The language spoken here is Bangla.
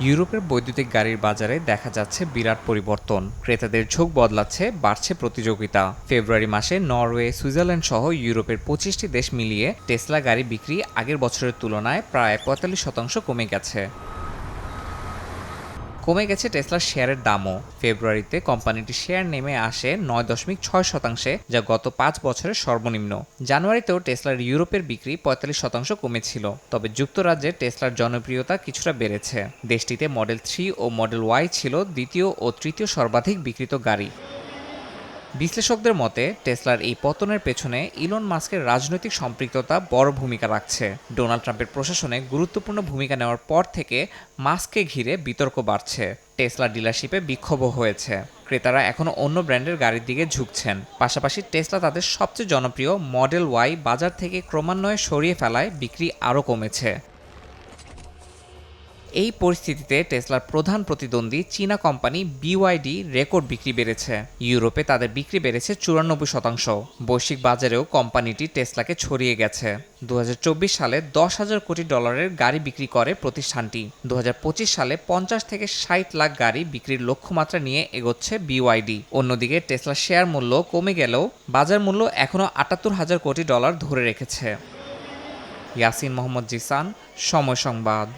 ইউরোপের বৈদ্যুতিক গাড়ির বাজারে দেখা যাচ্ছে বিরাট পরিবর্তন। ক্রেতাদের ঝোঁক বদলাচ্ছে, বাড়ছে প্রতিযোগিতা। ফেব্রুয়ারি মাসে নরওয়ে, সুইজারল্যান্ড সহ ইউরোপের 25টি দেশ মিলিয়ে টেসলা গাড়ি বিক্রি আগের বছরের তুলনায় প্রায় 45% কমে গেছে। টেসলার শেয়ারের দামও। ফেব্রুয়ারিতে কোম্পানিটির শেয়ার নেমে আসে 9.6%, যা গত 5 বছরের সর্বনিম্ন। জানুয়ারিতেও টেসলার ইউরোপের বিক্রি 45% কমেছিল। তবে যুক্তরাজ্যে টেসলার জনপ্রিয়তা কিছুটা বেড়েছে। দেশটিতে মডেল 3 ও মডেল ওয়াই ছিল দ্বিতীয় ও তৃতীয় সর্বাধিক বিক্রিত গাড়ি। বিশ্লেষকদের মতে টেসলার এই পতনের পেছনে ইলন মাস্কের রাজনৈতিক সম্পৃক্ততা বড় ভূমিকা রাখছে। ডোনাল্ড ট্রাম্পের প্রশাসনে গুরুত্বপূর্ণ ভূমিকা নেওয়ার পর থেকে মাস্ককে ঘিরে বিতর্ক বাড়ছে। টেসলা ডিলারশিপে বিক্ষোভও হয়েছে। ক্রেতারা এখনও অন্য ব্র্যান্ডের গাড়ির দিকে ঝুঁকছেন। পাশাপাশি টেসলা তাদের সবচেয়ে জনপ্রিয় মডেল ওয়াই বাজার থেকে ক্রমান্বয়ে সরিয়ে ফেলায় বিক্রি আরও কমেছে। এই পরিস্থিতিতে টেসলার প্রধান প্রতিদ্বন্দ্বী চীনা কোম্পানি বিওয়াইডি রেকর্ড বিক্রি বেড়েছে। ইউরোপে তাদের বিক্রি বেড়েছে 94%। বৈশ্বিক বাজারেও কোম্পানিটি টেসলাকে ছড়িয়ে গেছে। 2024 সালে $10,000 কোটি গাড়ি বিক্রি করে প্রতিষ্ঠানটি। 2025 সালে 50 থেকে 60 লাখ গাড়ি বিক্রির লক্ষ্যমাত্রা নিয়ে এগোচ্ছে বিওয়াইডি। অন্যদিকে টেসলার শেয়ার মূল্য কমে গেলেও বাজার মূল্য এখনও $78,000 কোটি ধরে রেখেছে। ইয়াসিন মোহাম্মদ জিসান, সময় সংবাদ।